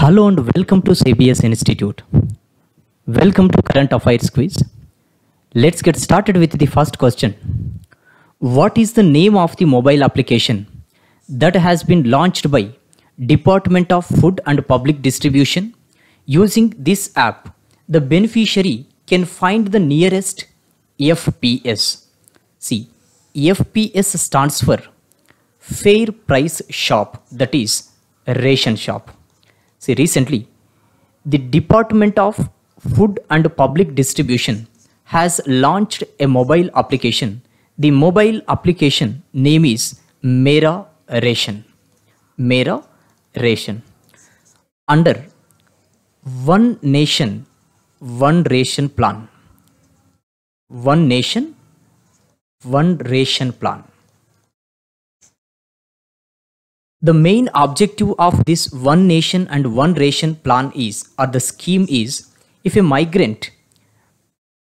Hello and welcome to CBS Institute. Welcome to Current Affairs Quiz. Let's get started with the first question. What is the name of the mobile application that has been launched by Department of Food and Public Distribution? Using this app, the beneficiary can find the nearest FPS. See, FPS stands for Fair Price Shop, that is ration shop. See, recently, the Department of Food and Public Distribution has launched a mobile application. The mobile application name is Mera Ration. Mera Ration. Under One Nation, One Ration Plan. One Nation, One Ration Plan. The main objective of this One Nation and One Ration Plan is, or the scheme is, if a migrant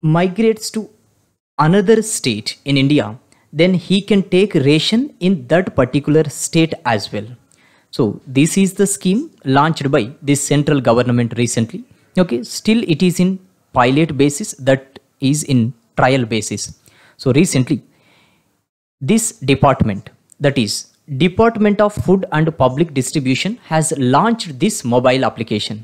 migrates to another state in India, then he can take ration in that particular state as well. So this is the scheme launched by this central government recently. Okay, still it is in pilot basis, that is in trial basis. So recently, this department, that is Department of Food and Public Distribution, has launched this mobile application.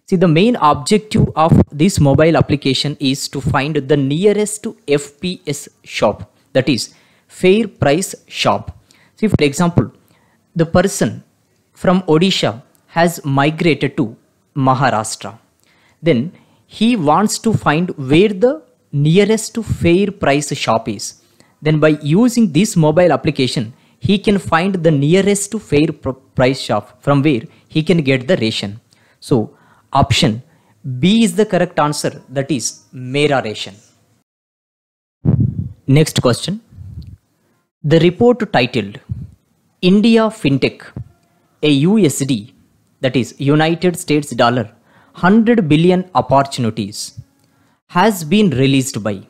See, the main objective of this mobile application is to find the nearest to FPS shop, that is Fair Price Shop. See, for example, the person from Odisha has migrated to Maharashtra. Then he wants to find where the nearest to Fair Price Shop is. Then by using this mobile application, he can find the nearest to Fair Price Shop from where he can get the ration. So option B is the correct answer, that is Mera Ration. Next question. The report titled India FinTech, a USD, that is United States dollar, 100 billion opportunities, has been released by.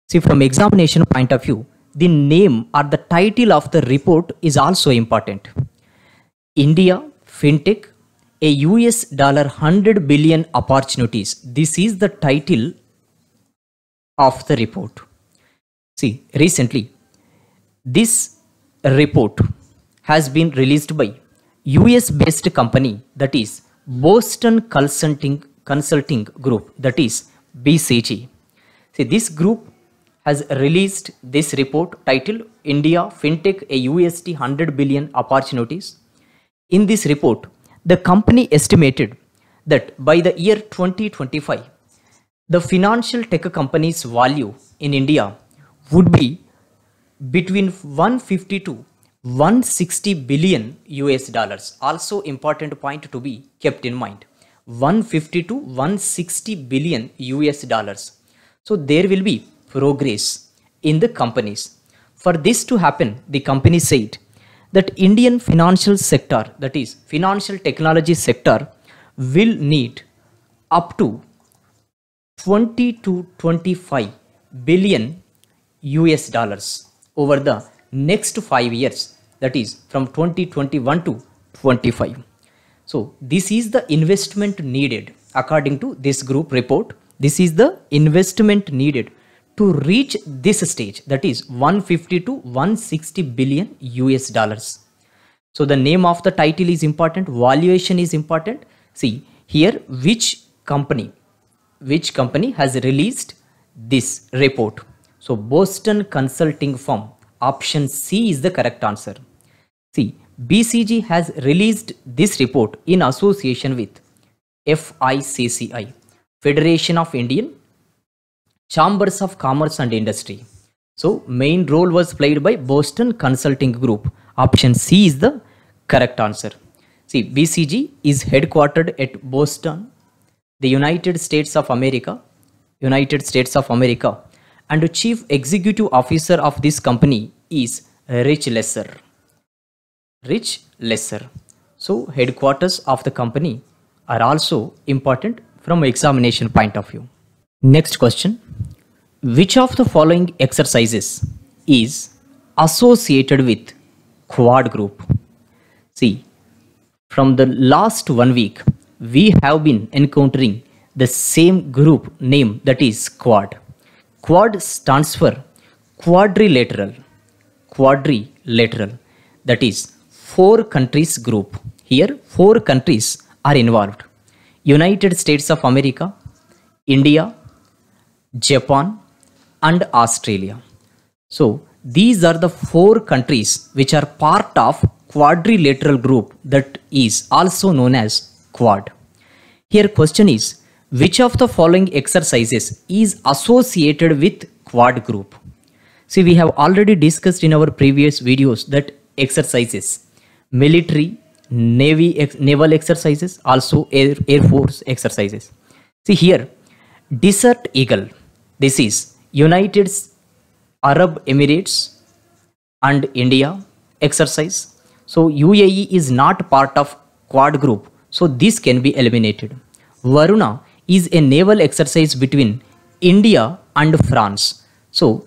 See, from examination point of view, the name or the title of the report is also important. India FinTech, a US dollar 100 billion opportunities. This is the title of the report. See, recently, this report has been released by US based company, that is Boston Consulting Group, that is BCG. See, this group has released this report titled India FinTech, a USD 100 billion opportunities. In this report, the company estimated that by the year 2025, the financial tech companies' value in India would be between 150 to 160 billion US dollars. Also important point to be kept in mind, 150 to 160 billion US dollars. So there will be progress in the companies. For this to happen, the company said that Indian financial sector, that is financial technology sector, will need up to 20 to 25 billion US dollars over the next 5 years, that is from 2021 to 25. So this is the investment needed according to this group report. This is the investment needed to reach this stage, that is 150 to 160 billion US dollars. So the name of the title is important, valuation is important. See here which company has released this report. So Boston Consulting Firm, option C is the correct answer. See, BCG has released this report in association with FICCI, Federation of Indian Chambers of Commerce and Industry. So main role was played by Boston Consulting Group. Option C is the correct answer. See, BCG is headquartered at Boston, the United States of America, and the chief executive officer of this company is Rich Lesser. So headquarters of the company are also important from examination point of view. Next question. Which of the following exercises is associated with Quad Group? See, from the last 1 week, we have been encountering the same group name, that is Quad. Quad stands for quadrilateral. Quadrilateral. That is four countries group. Here four countries are involved. United States of America, India, Japan and Australia. So these are the four countries which are part of quadrilateral group, that is also known as Quad. Here question is, which of the following exercises is associated with Quad group? See, we have already discussed in our previous videos that exercises, military, naval exercises, also air force exercises. See here, Desert Eagle, this is United Arab Emirates and India exercise. So UAE is not part of Quad group, so this can be eliminated. Varuna is a naval exercise between India and France. So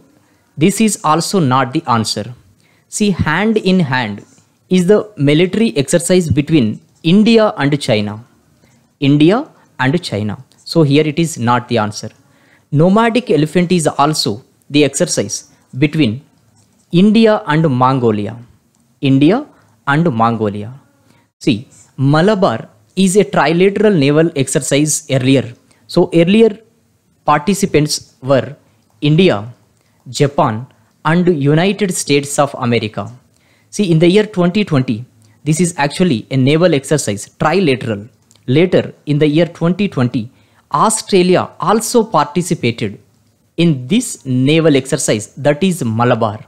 this is also not the answer. See, Hand in Hand is the military exercise between India and China. India and China. So here it is not the answer. Nomadic Elephant is also the exercise between India and Mongolia. India and Mongolia. See, Malabar is a trilateral naval exercise earlier. So earlier participants were India, Japan and United States of America. See, in the year 2020, this is actually a naval exercise, trilateral. Later, in the year 2020, Australia also participated in this naval exercise, that is Malabar.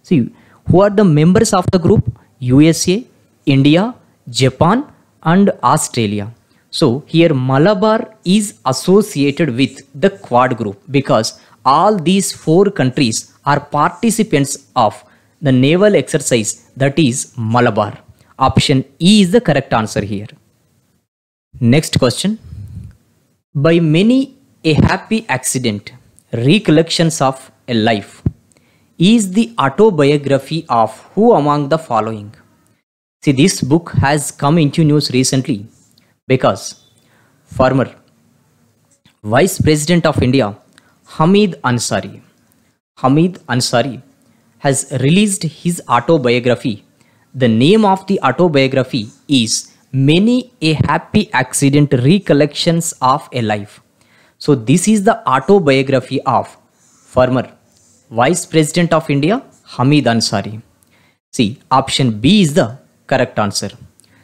See, who are the members of the group? USA, India, Japan and Australia. So here Malabar is associated with the Quad group because all these four countries are participants of the naval exercise, that is Malabar. Option E is the correct answer here. Next question. By many a happy accident, recollections of a life is the autobiography of who among the following? See, this book has come into news recently because former Vice President of India Hamid Ansari has released his autobiography. The name of the autobiography is Many a Happy Accident, Recollections of a Life. So this is the autobiography of former Vice President of India Hamid Ansari. See, option B is the correct answer.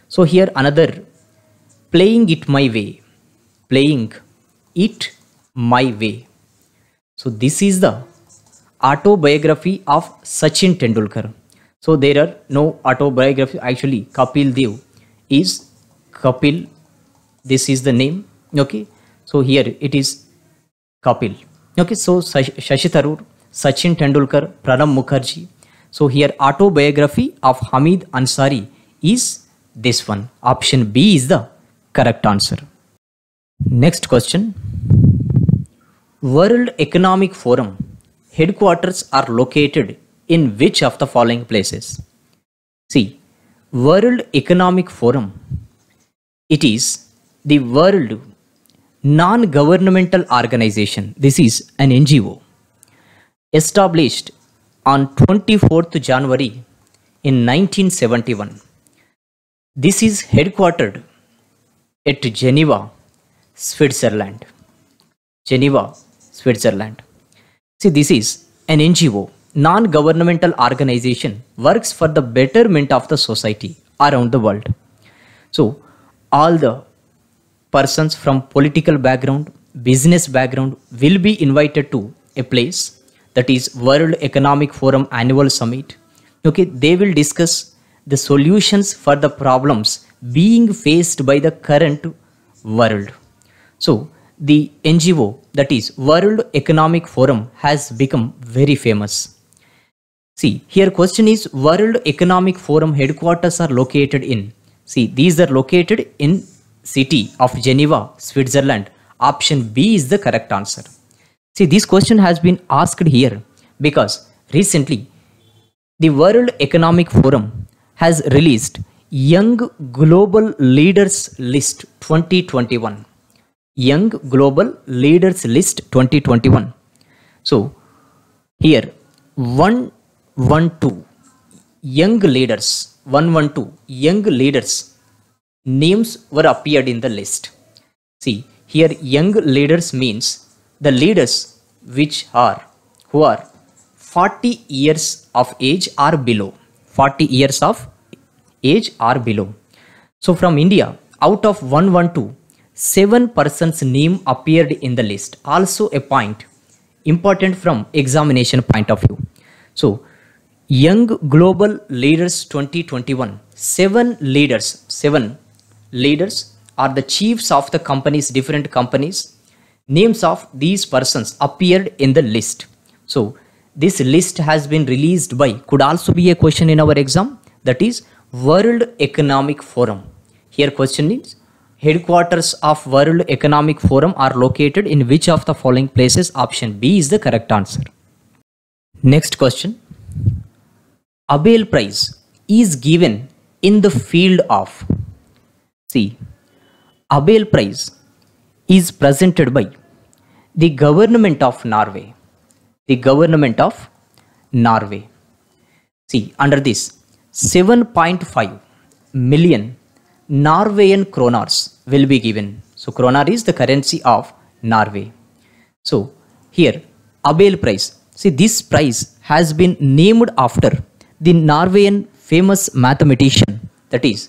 So here another, Playing It My Way. Playing It My Way. So this is the autobiography of Sachin Tendulkar. So there are no autobiography. Actually, Kapil Dev is Kapil. This is the name. Okay. So here it is Kapil. Okay. So Shashi Tharoor, Sachin Tendulkar, Pranab Mukherjee. So here autobiography of Hamid Ansari is this one. Option B is the correct answer. Next question. World Economic Forum headquarters are located in which of the following places? See, World Economic Forum, it is the world non-governmental organization. This is an NGO established on 24th January in 1971. This is headquartered at Geneva, Switzerland. Geneva, Switzerland. See, this is an NGO, non-governmental organization, works for the betterment of the society around the world. So, all the persons from political background, business background will be invited to a place, that is World Economic Forum Annual Summit. Okay, they will discuss the solutions for the problems being faced by the current world. So, the NGO, that is World Economic Forum, has become very famous. See, here question is, World Economic Forum headquarters are located in, see, these are located in city of Geneva, Switzerland. Option B is the correct answer. See, this question has been asked here because recently the World Economic Forum has released Young Global Leaders List 2021. Young Global Leaders List 2021. So here 112 young leaders, 112 young leaders names were appeared in the list. See here, young leaders means the leaders who are 40 years of age or below. 40 years of age or below. So from India, out of 112, 7 persons' name appeared in the list. Also a point important from examination point of view. So Young Global Leaders 2021, 7 leaders are the chiefs of the companies, different companies. Names of these persons appeared in the list. So this list has been released by, could also be a question in our exam, that is World Economic Forum. Here question is, headquarters of World Economic Forum are located in which of the following places? Option B is the correct answer. Next question. Abel Prize is given in the field of. See, Abel Prize is presented by the government of Norway. The government of Norway. See, under this 7.5 million Norwegian kroners will be given. So kroner is the currency of Norway. So here Abel Prize. See, this prize has been named after the Norwegian famous mathematician, that is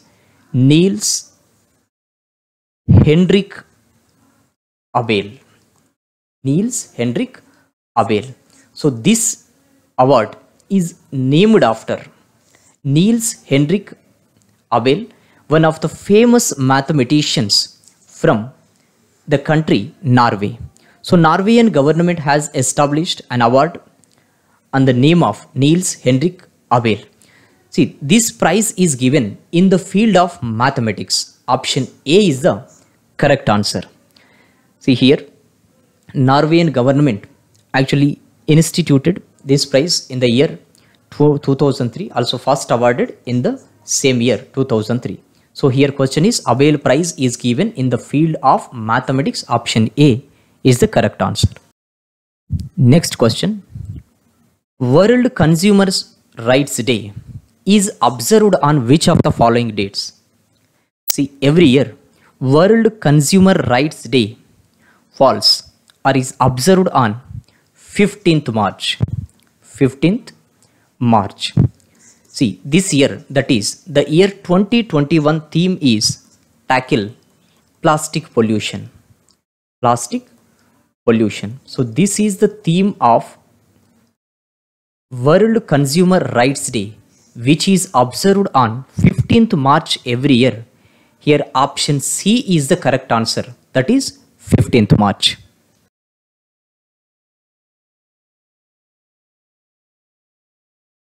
Niels Henrik Abel. Niels Henrik Abel. So this award is named after Niels Henrik Abel, one of the famous mathematicians from the country Norway. So Norwegian government has established an award on the name of Niels Henrik Abel. See, this prize is given in the field of mathematics. Option A is the correct answer. See here, Norwegian government actually instituted this prize in the year 2003, also first awarded in the same year 2003. So here question is, Abel Prize is given in the field of mathematics. Option A is the correct answer. Next question. World Consumers Rights Day is observed on which of the following dates? See, every year World Consumer Rights Day falls or is observed on 15th March. 15th March. See, this year, that is the year 2021, theme is tackle plastic pollution. Plastic pollution. So this is the theme of World Consumer Rights Day, which is observed on 15th March every year. Here option C is the correct answer, that is 15th March.